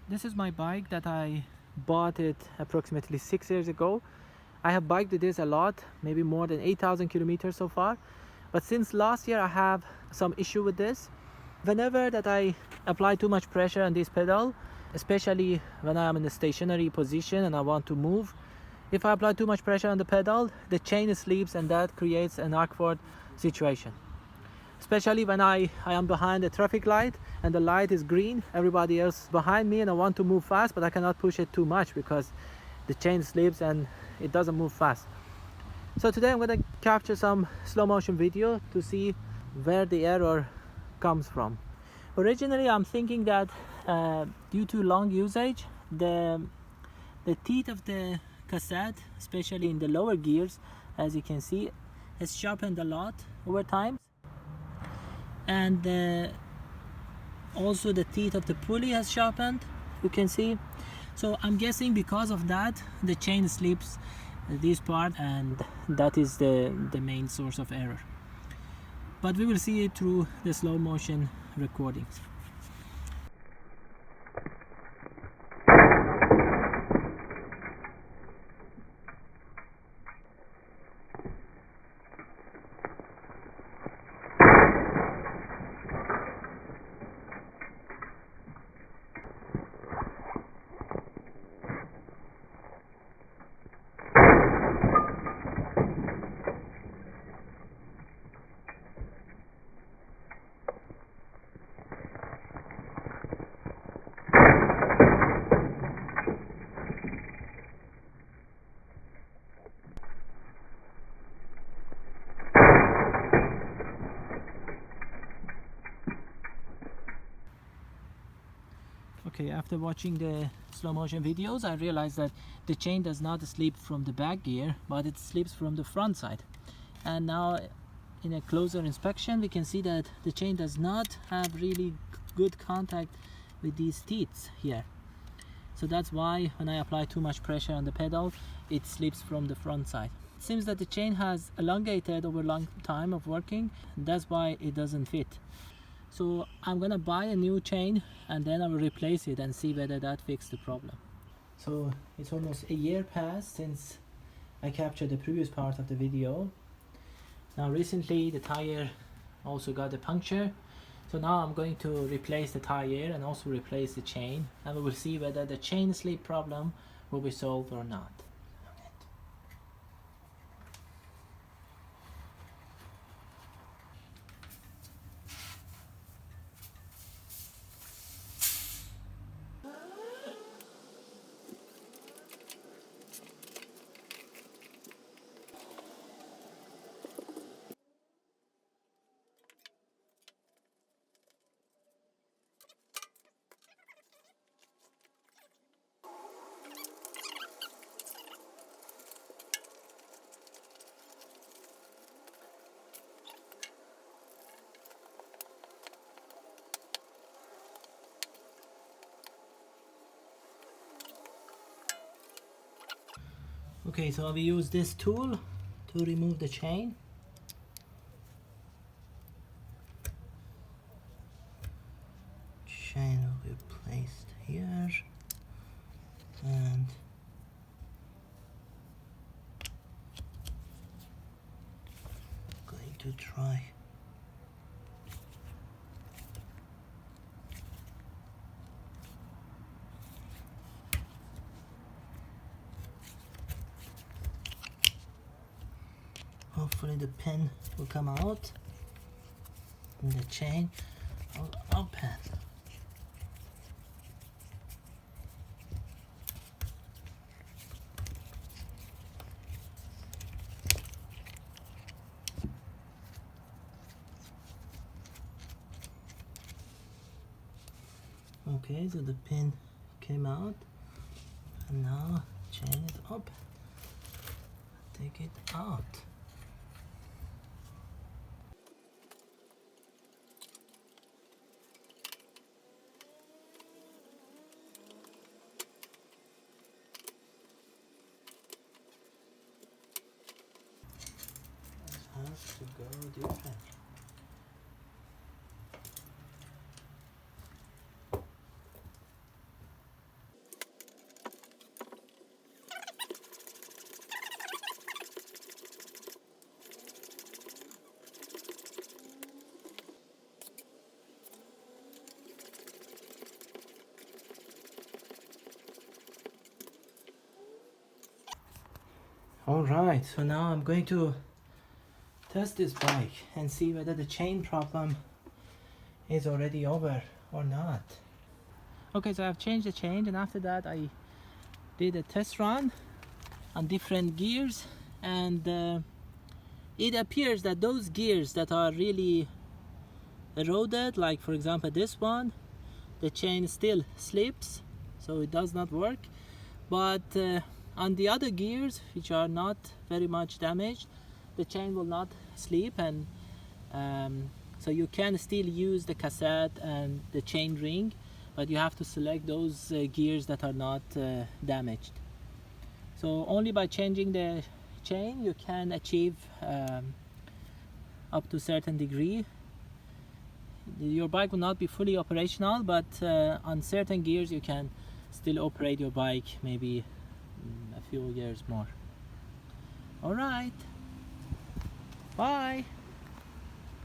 This is my bike that I bought it approximately 6 years ago. I have biked this a lot, maybe more than 8,000 kilometers so far. But since last year I have some issue with this. Whenever that I apply too much pressure on this pedal, especially when I am in a stationary position and I want to move, if I apply too much pressure on the pedal, the chain slips and that creates an awkward situation. Especially when I am behind a traffic light and the light is green, everybody else behind me, and I want to move fast, but I cannot push it too much because the chain slips and it doesn't move fast. So today I'm going to capture some slow motion video to see where the error comes from. Originally I'm thinking that due to long usage, the teeth of the cassette, especially in the lower gears, as you can see, has sharpened a lot over time. And also the teeth of the pulley has sharpened, you can see. So I'm guessing because of that the chain slips this part, and that is the main source of error. But we will see it through the slow motion recordings. Okay, after watching the slow motion videos, I realized that the chain does not slip from the back gear, but it slips from the front side. And now in a closer inspection, we can see that the chain does not have really good contact with these teeth here. So that's why when I apply too much pressure on the pedal, it slips from the front side. It seems that the chain has elongated over a long time of working, and that's why it doesn't fit. So I'm gonna buy a new chain and then I will replace it and see whether that fixes the problem. So it's almost a year past since I captured the previous part of the video. Now recently the tire also got a puncture. So now I'm going to replace the tire and also replace the chain, and we will see whether the chain slip problem will be solved or not. Okay, so we use this tool to remove the chain. Chain will be placed here, and going to try hopefully the pin will come out and the chain will open. Okay, so the pin came out and now chain is open. Take it out. It has to go different. All right, so now I'm going to test this bike and see whether the chain problem is already over or not. Okay, so I've changed the chain, and after that I did a test run on different gears, and it appears that those gears that are really eroded, like for example this one, the chain still slips, so it does not work. But on the other gears, which are not very much damaged, the chain will not slip, and so you can still use the cassette and the chain ring, but you have to select those gears that are not damaged. So only by changing the chain you can achieve up to a certain degree. Your bike will not be fully operational, but on certain gears you can still operate your bike maybe a few years more. All right, bye.